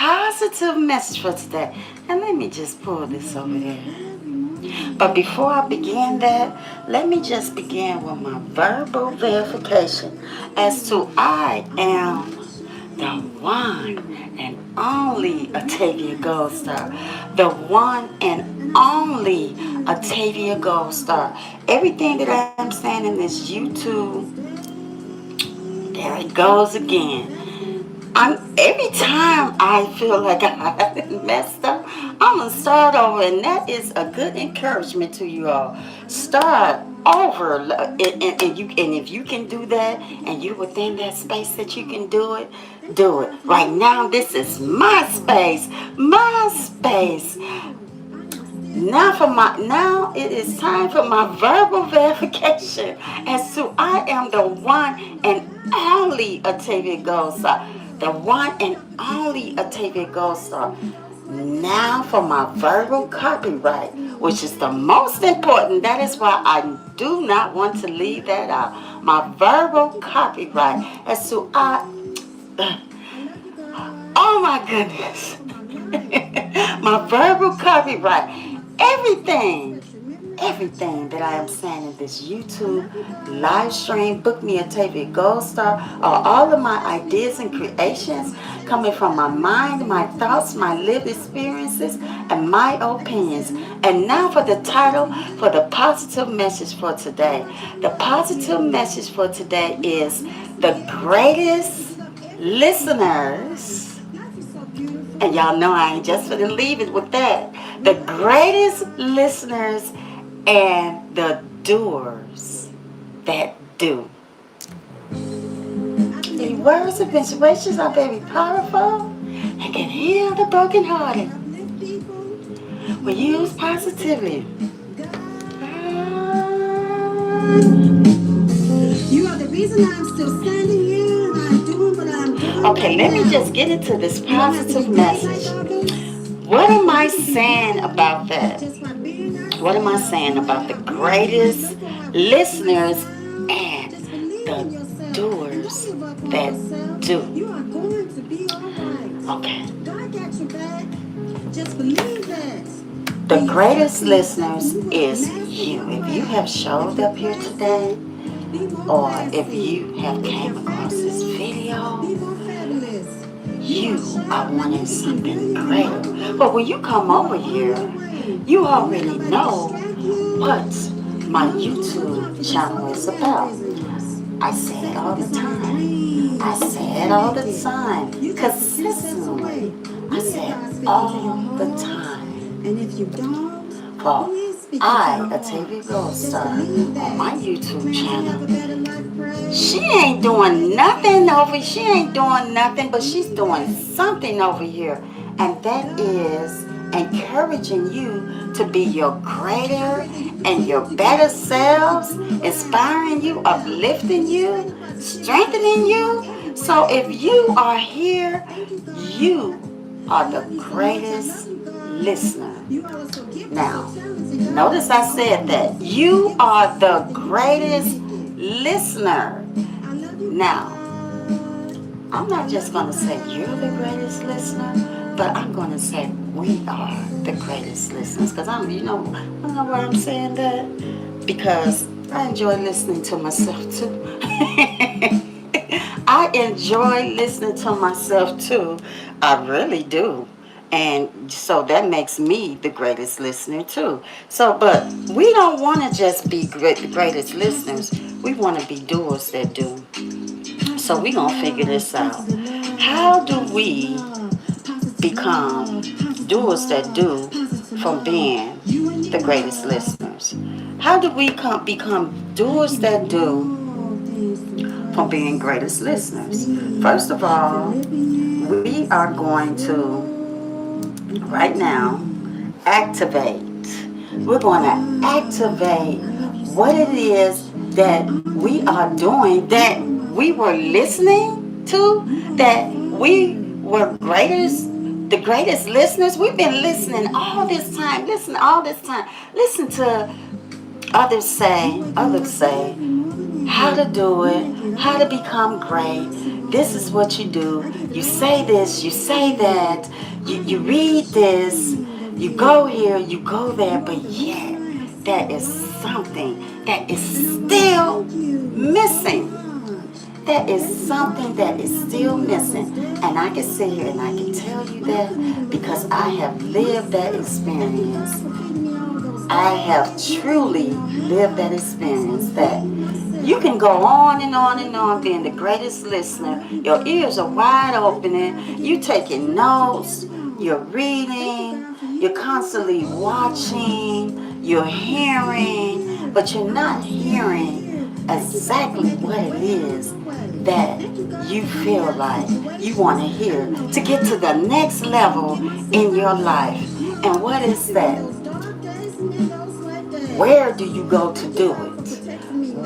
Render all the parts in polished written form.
positive message for today. And let me just pull this over there. But before I begin that, let me just begin with my verbal verification as to I am the one and only Atavia GoldStar. The one and only Atavia GoldStar. Everything that I'm saying in this YouTube, there it goes again. Every time I feel like I messed up, I'm gonna start over, and that is a good encouragement to you all. Start over, and if you can do that, and you're within that space that you can do it, do it. Right now, this is my space, my space. Now it is time for my verbal verification as to I am the one and only Atavia GoldStar. The one and only Atavia GoldStar. Now for my verbal copyright, which is the most important. That is why I do not want to leave that out. My verbal copyright as to oh my goodness. My verbal copyright. Everything that I am saying in this YouTube live stream, Book Me Atavia GoldStar, are all of my ideas and creations coming from my mind, my thoughts, my lived experiences, and my opinions. And now for the title for the positive message for today. The positive message for today is the greatest listeners. And y'all know I ain't just gonna leave it with that. The greatest listeners and the doers that do. The words of inspiration are very powerful and can heal the brokenhearted. When used positively. You are the reason I'm still standing here and I'm doing what I'm doing. Okay, let me just get into this positive message. What am I saying about that? What am I saying about the greatest listeners and the doers that do? Okay. The greatest listeners is you. If you have showed up here today, or if you have came across this video, you are wanting something greater. But when you come over here, you already know what my YouTube channel is about. I say it all the time. I say it all the time. Consistently. I say it all the time. And if you don't, well, I, Atavia GoldStar, on my YouTube channel, she ain't doing nothing over. She ain't doing nothing, but she's doing something over here, and that is encouraging you to be your greater and your better selves, inspiring you, uplifting you, strengthening you. So if you are here, you are the greatest listener. Now, notice I said that. You are the greatest listener. Now, I'm not just going to say you're the greatest listener, but I'm going to say we are the greatest listeners. Because you know why I'm saying that? Because I enjoy listening to myself too. I enjoy listening to myself too. I really do. And so that makes me the greatest listener too. So, but we don't want to just be the greatest listeners. We want to be doers that do. So we're going to figure this out. How do we become doers that do from being the greatest listeners? How do we become doers that do from being greatest listeners? First of all, we are going to right now activate. We're going to activate what it is that we are doing, that we were listening to, that we were the greatest listeners. We've been listening all this time. Listen to others say how to do it, how to become great. this is what you do. You say this, you say that, you read this, you go here, you go there, but yet there is something that is still missing. There is something that is still missing. And I can sit here and I can tell you that because I have lived that experience. I have truly lived that experience that you can go on and on and on being the greatest listener. Your ears are wide open. You taking notes. You're reading. You're constantly watching. You're hearing. But you're not hearing exactly what it is that you feel like you want to hear to get to the next level in your life. And what is that? Where do you go to do it?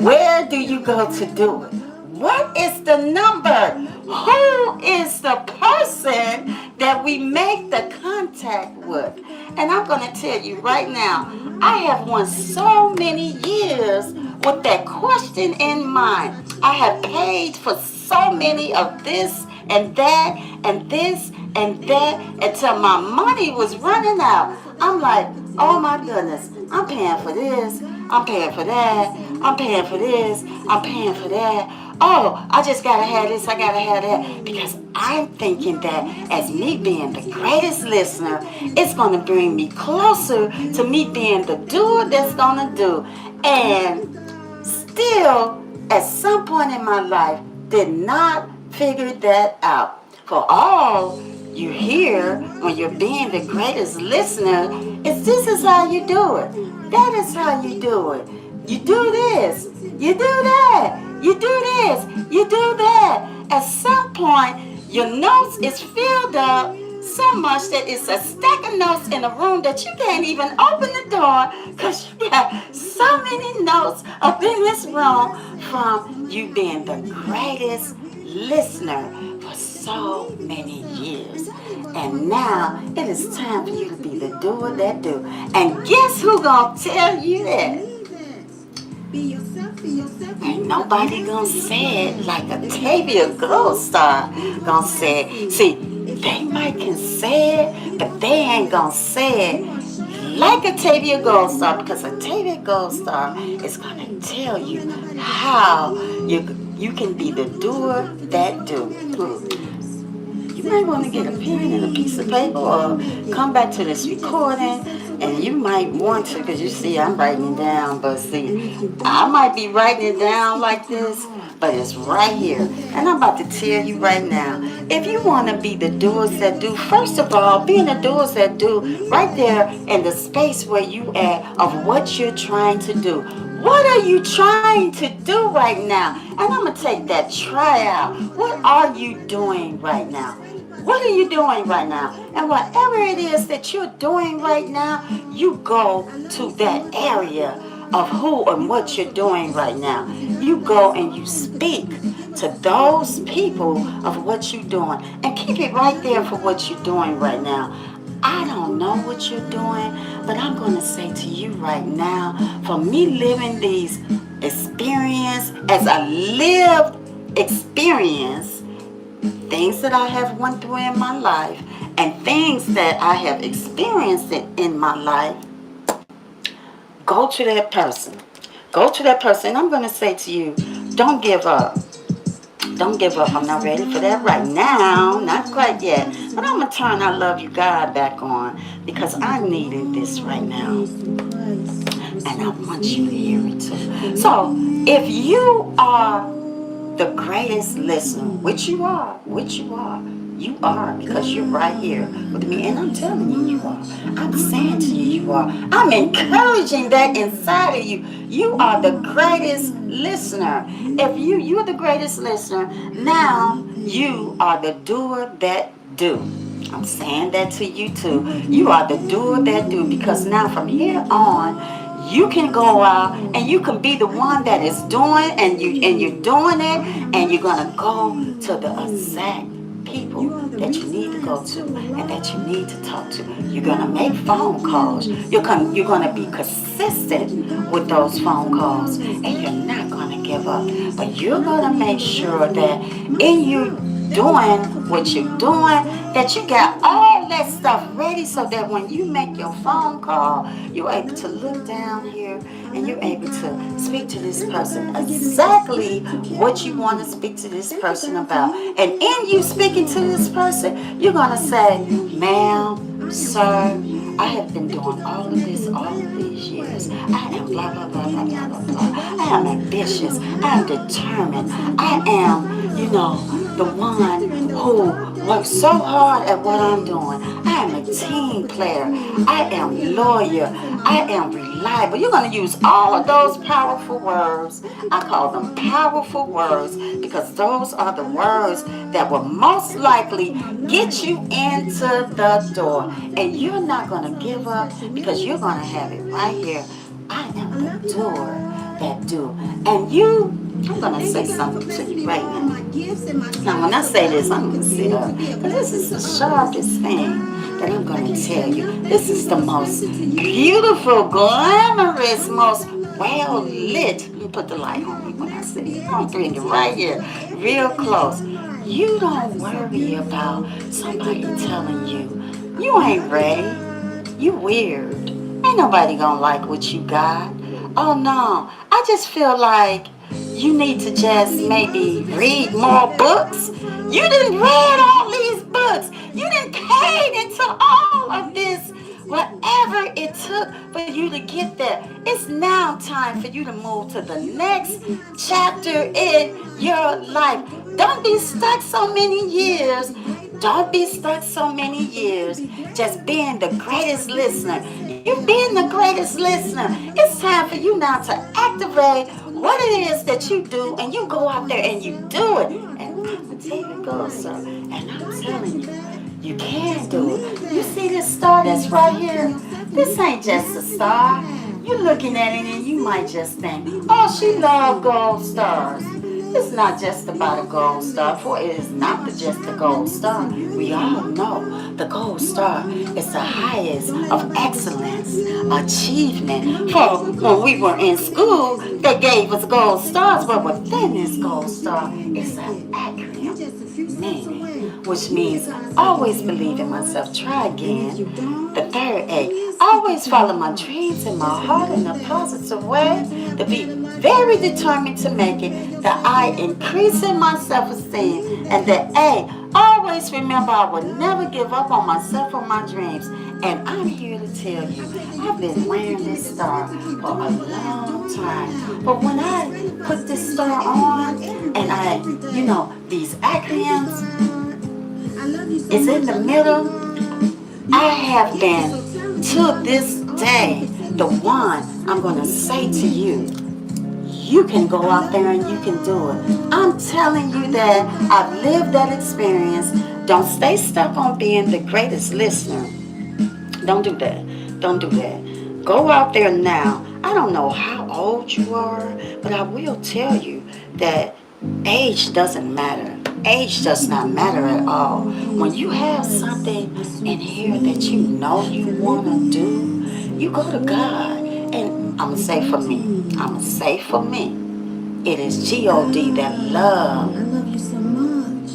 Where do you go to do it? What is the number? Who is the person that we make the contact with? And I'm going to tell you right now, I have won so many years with that question in mind. I have paid for so many of this and that and this and that until my money was running out. I'm like, oh my goodness, I'm paying for this, I'm paying for that, I'm paying for this, I'm paying for that. Oh, I just gotta have this, I gotta have that. Because I'm thinking that as me being the greatest listener, it's gonna bring me closer to me being the doer that's gonna do. And still, at some point in my life, did not figure that out. For all you hear when you're being the greatest listener is this is how you do it. That is how you do it. You do this. You do that. You do this. You do that. At some point, your notes is filled up so much that it's a stack of notes in a room that you can't even open the door because you got so many notes up in this room from you being the greatest listener for so many years. And now it is time for you to be the doer that do. And guess who gonna tell you that? Ain't nobody gonna say it like Atavia GoldStar gonna say it. See, they might can say it, but they ain't gonna say it like Atavia GoldStar, because Atavia GoldStar is gonna tell you how you can be the doer that do. You might want to get a pen and a piece of paper or come back to this recording, and you might want to, because you see I'm writing it down, but see, I might be writing it down like this, but it's right here. And I'm about to tell you right now, if you want to be the doers that do, first of all, being the doers that do right there in the space where you at of what you're trying to do. What are you trying to do right now? And I'm going to take that try out. What are you doing right now? What are you doing right now? And whatever it is that you're doing right now, you go to that area of who and what you're doing right now. You go and you speak to those people of what you're doing. And keep it right there for what you're doing right now. I don't know what you're doing, but I'm going to say to you right now, for me living these experience as a lived experience, things that I have went through in my life and things that I have experienced in my life, go to that person. Go to that person. I'm going to say to you, don't give up. Don't give up. I'm not ready for that right now. Not quite yet. But I'm going to turn I Love You God back on because I needed this right now. And I want you to hear it too. So, if you are the greatest listener, which you are, you are, because you're right here with me. And I'm telling you, you are. I'm saying to you, you are. I'm encouraging that inside of you. You are the greatest listener. If you're the greatest listener, now you are the doer that do. I'm saying that to you too. You are the doer that do, because now from here on, you can go out and you can be the one that is doing, and you're doing it, and you're gonna go to the exact people that you need to go to and that you need to talk to. You're going to make phone calls. You're going to be consistent with those phone calls, and you're not going to give up. But you're going to make sure that in you doing what you're doing, that you got all that stuff ready so that when you make your phone call, you're able to look down here and you're able to speak to this person exactly what you want to speak to this person about. And in you speaking to this person, you're going to say, ma'am, sir, I have been doing all of this all of these years. I am blah, blah, blah, blah, blah, blah, blah. I am ambitious. I am determined. I am, the one who works so hard at what I'm doing. I am a team player. I am loyal. I am reliable. You're going to use all of those powerful words. I call them powerful words because those are the words that will most likely get you into the door. And you're not going to give up because you're going to have it right here. I am the doer that do. And I'm going to say something to you right now. Now, when I say this, I'm going to sit up. Because this is the sharpest thing that I'm going to tell you. This is the most beautiful, glamorous, most well-lit. Let me put the light on me when I say it. I'm going to bring it right here, real close. You don't worry about somebody telling you, you ain't ready. You weird. Ain't nobody going to like what you got. Oh, no. I just feel like you need to just maybe read more books. You done read all these books. You done paid into all of this. Whatever it took for you to get there. It's now time for you to move to the next chapter in your life. Don't be stuck so many years. Don't be stuck so many years just being the greatest listener. You've been the greatest listener. It's time for you now to activate what it is that you do, and you go out there and you do it. And I'm going to tell you, go, sir. And I'm telling you, you can do it. You see this star that's right here? This ain't just a star. You're looking at it and you might just think, oh, she loves gold stars. It's not just about a gold star, for it is not just the gold star. We all know the gold star is the highest of excellence, achievement. For when we were in school, they gave us gold stars, but within this gold star is an acronym, meaning, which means always believe in myself, try again. The third A, always follow my dreams in my heart in a positive way, to be very determined to make it, the I, increase in my self-esteem, and the A, always remember I will never give up on myself or my dreams. And I'm here to tell you, I've been wearing this star for a long time. But when I put this star on, and these acronyms is in the middle, I have been, to this day, the one I'm going to say to you, you can go out there and you can do it. I'm telling you that I've lived that experience. Don't stay stuck on being the greatest listener. Don't do that. Don't do that. Go out there now. I don't know how old you are, but I will tell you that age doesn't matter. Age does not matter at all. When you have something in here that you know you want to do, you go to God. And I'm going to say for me, it is God that love,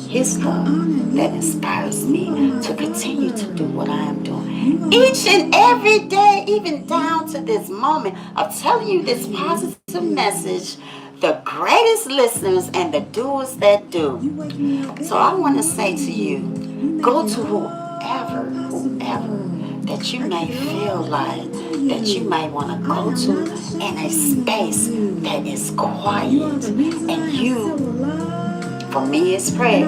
His love, that inspires me to continue to do what I am doing. Each and every day, even down to this moment of telling you this positive message, the greatest listeners and the doers that do. So I want to say to you, go to whoever that you may feel like that you might want to go to in a space that is quiet. And for me, it's prayer.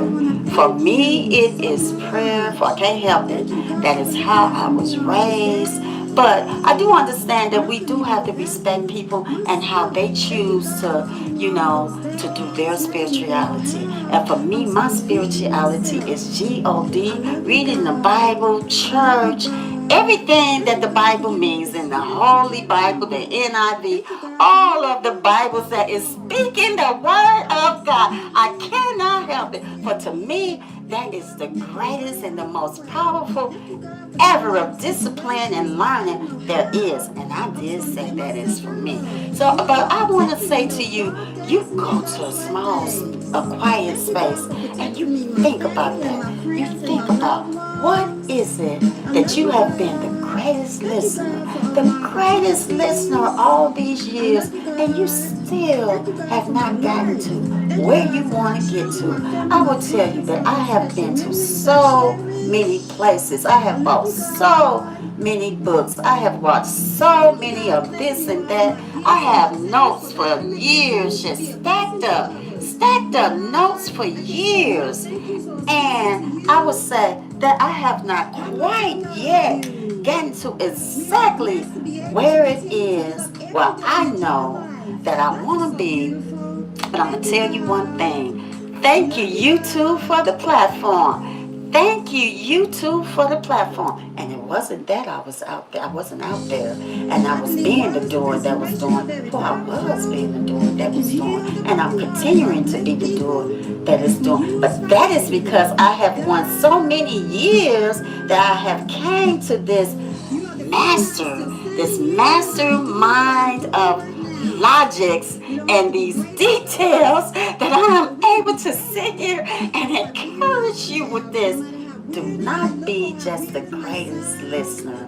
For me, it is prayer. For I can't help it. That is how I was raised. But I do understand that we do have to respect people and how they choose to, to do their spirituality. And for me, my spirituality is God, reading the Bible, church, everything that the Bible means in the Holy Bible, the NIV, all of the Bibles that is speaking the Word of God. I cannot help it. For to me, That is the greatest and the most powerful ever of discipline and learning there is. And I did say that is for me. So, but I want to say to you, you go to a small, a quiet space and you think about that. You think about what is it that you have been the greatest listener all these years, and you still have not gotten to where you want to get to. I will tell you that I have been to so many places. I have bought so many books. I have watched so many of this and that. I have notes for years just stacked up notes for years. And I would say that I have not quite yet gotten to exactly where it is. Well, I know that I want to be, but I'm going to tell you one thing. Thank you, YouTube, for the platform. Thank you, YouTube, for the platform. And it wasn't that I was out there. I wasn't out there. And I was being the doer that was doing. Well, I was being the doer that was doing. And I'm continuing to be the doer that is doing. But that is because I have won so many years that I have came to this mastermind of logics and these details that I am able to sit here and encourage you with this. Do not be just the greatest listener.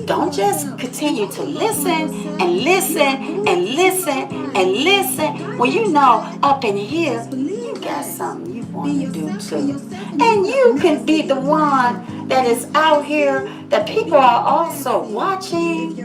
Don't just continue to listen and listen and listen and listen. Well, you know, up in here, you got something you want to do too. And you can be the one that is out here that people are also watching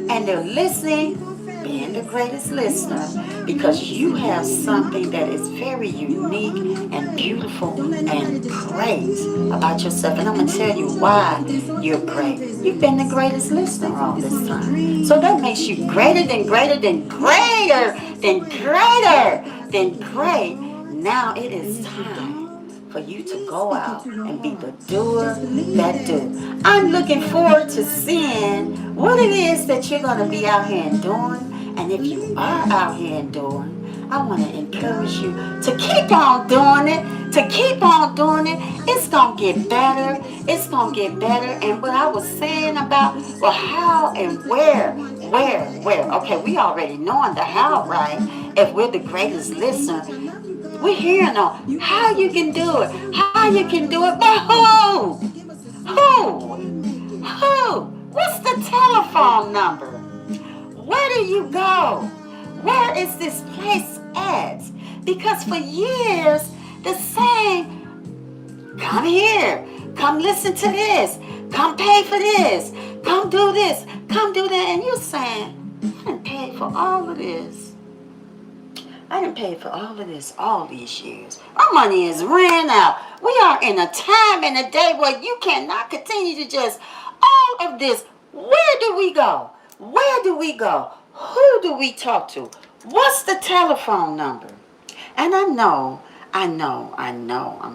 and they're listening, being the greatest listener, because you have something that is very unique and beautiful and great about yourself. And I'm going to tell you why you're great. You've been the greatest listener all this time. So that makes you greater than greater than greater than greater than great. Now it is time for you to go out and be the doer that do. I'm looking forward to seeing what it is that you're going to be out here and doing. And if you are out here and doing, I want to encourage you to keep on doing it, to keep on doing it. It's going to get better. It's going to get better. And what I was saying about, well, how and where. Okay, we already knowing the how, right? If we're the greatest listener, we're hearing on how you can do it, how you can do it, but who? What's the telephone number? Where do you go? Where is this place at? Because for years, the same, come here, come listen to this, come pay for this, come do this, come do that. And you're saying, I didn't pay for all of this. I didn't pay for all of this all these years. Our money is ran out. We are in a time and a day where you cannot continue to just, all of this. Where do we go? Where do we go? Who do we talk to? What's the telephone number? And I know, I'm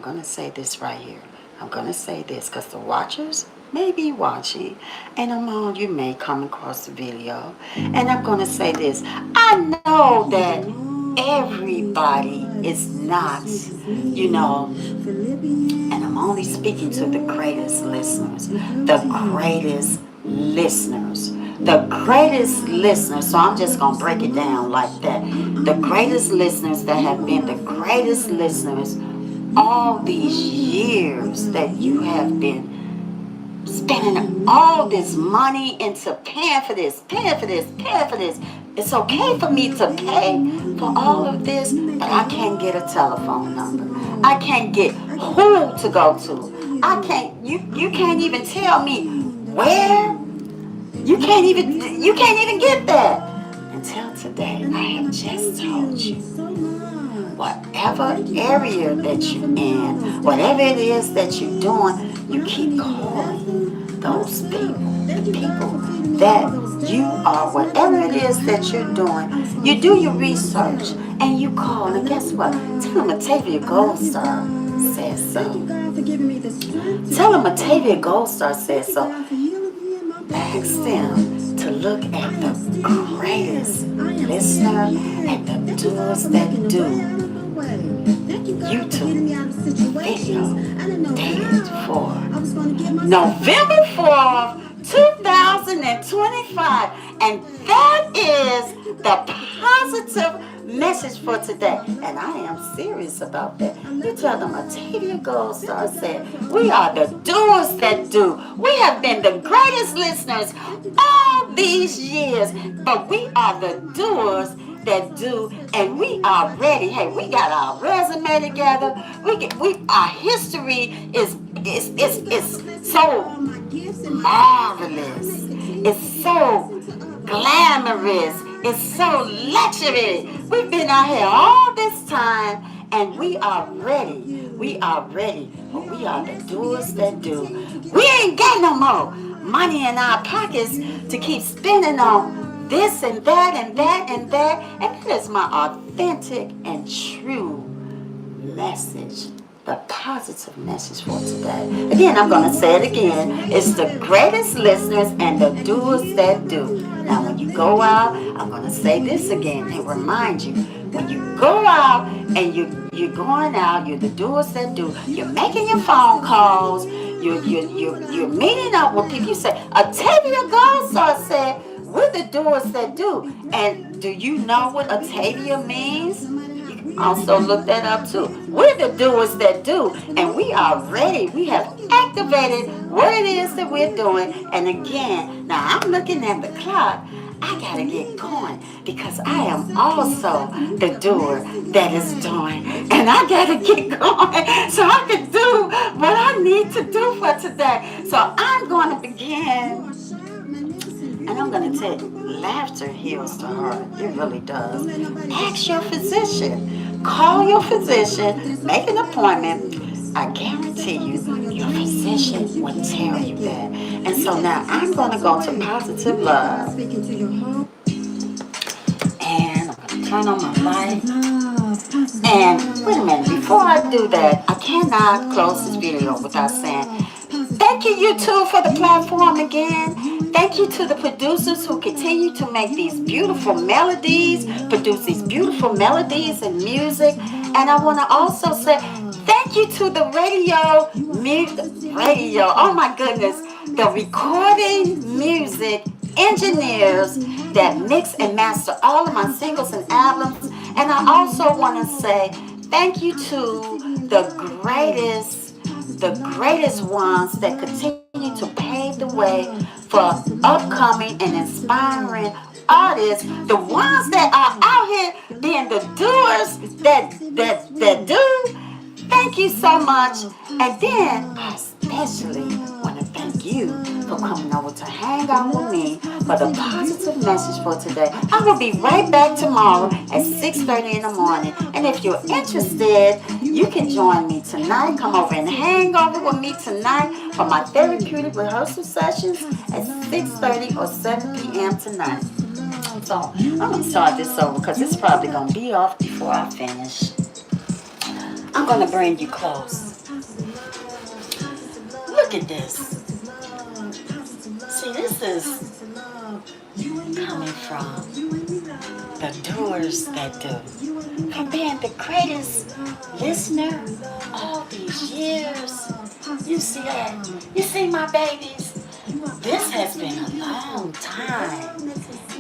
going to say this right here. I'm going to say this because the watchers may be watching, and among you may come across the video. And I'm going to say this. I know that everybody is not, and I'm only speaking to the greatest listeners, so I'm just going to break it down like that. The greatest listeners that have been the greatest listeners all these years that you have been spending all this money into paying for this. It's okay for me to pay for all of this, but I can't get a telephone number. I can't get who to go to. You can't even tell me where. You can't even get that. Until today, I have just told you. Whatever area that you're in, whatever it is that you're doing, you keep calling those people, the people that you are, whatever it is that you're doing. You do your research and you call, and guess what? Tell them Atavia GoldStar says so. Tell them Atavia GoldStar says so. Ask them to look at the greatest listener and the doers that do. YouTube video dated for November 4th, 2025. And that is the positive message for today. And I am serious about that. You tell them Atavia GoldStar said, we are the doers that do. We have been the greatest listeners all these years, but we are the doers that do, and we are ready. Hey, we got our resume together. Our history is so marvelous. It's so glamorous. It's so luxury. We've been out here all this time, and we are ready. We are ready, but we are the doers that do. We ain't got no more money in our pockets to keep spending on this and that and that and that. And that is my authentic and true message. The positive message for today. Again, I'm going to say it again. It's the greatest listeners and the doers that do. Now, when you go out, I'm going to say this again and remind you. When you go out and you're going out, you're the doers that do. You're making your phone calls. You're meeting up with people. You say, Atavia GoldStar said, we're the doers that do. And do you know what Atavia means? Also look that up too. We're the doers that do, and we are ready. We have activated what it is that we're doing. And again, now I'm looking at the clock. I gotta get going because I am also the doer that is doing, and I gotta get going so I can do what I need to do for today. So I'm going to begin. And I'm going to tell you, laughter heals the heart. It really does. Ask your physician. Call your physician. Make an appointment. I guarantee you, your physician will tell you that. And so now I'm going to go to Positive Love. And I'm going to turn on my light. And wait a minute. Before I do that, I cannot close this video without saying, thank you, YouTube, for the platform again. Thank you to the producers who continue to make these beautiful melodies, produce these beautiful melodies and music. And I want to also say thank you to the radio, oh my goodness, the recording music engineers that mix and master all of my singles and albums. And I also want to say thank you to the greatest ones that continue to pave the way for upcoming and inspiring artists, the ones that are out here being the doers that do. Thank you so much. And then I especially want to thank you for coming over to hang out with me for the positive message for today. I will be right back tomorrow at 6:30 in the morning. And if you're interested, you can join me tonight. Come over and hang over with me tonight for my therapeutic rehearsal sessions at 6:30 or 7 p.m. tonight. So I'm going to start this over because it's probably going to be off before I finish. I'm going to bring you close. Look at this. See, this is coming from the doers that do. For being the greatest listener all these years. You see that? You see my babies? This has been a long time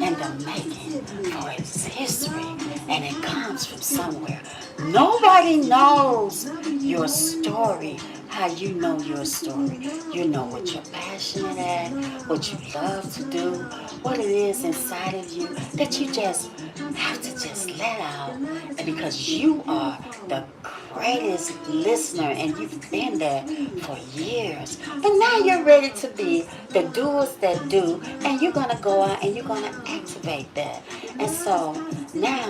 in the making for its history, and it comes from somewhere. Nobody knows your story how you know your story. You know what you're passionate at, what you love to do, what it is inside of you that you just have to just let out. And because you are the greatest listener and you've been there for years, and now you're ready to be the doers that do, and you're going to go out and you're going to activate that. And so now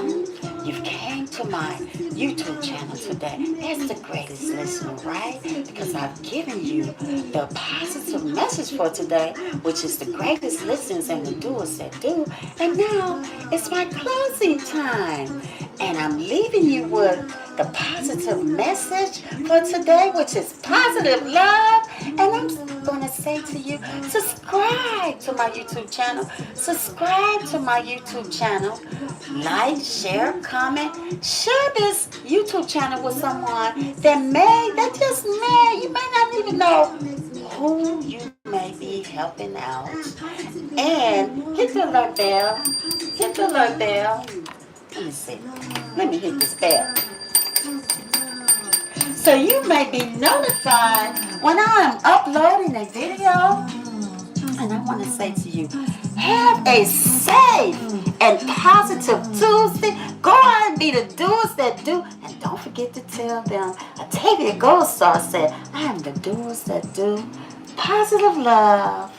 you've came to my YouTube channel today as the greatest listener, right? Because I've given you the positive message for today, which is the greatest listeners and the doers that do. And now it's my closing time. And I'm leaving you with the positive message for today, which is positive love. And I'm going to say to you, subscribe to my YouTube channel. Subscribe to my YouTube channel. Like, share, comment. Share this YouTube channel with someone that just may, you may not even know who you may be helping out. And hit the alert bell. Hit the alert bell. Let me see. Let me hit this bell. So you may be notified when I am uploading a video. And I want to say to you, have a safe and positive Tuesday. Go out and be the doers that do. And don't forget to tell them, Atavia GoldStar said, I am the doers that do positive love.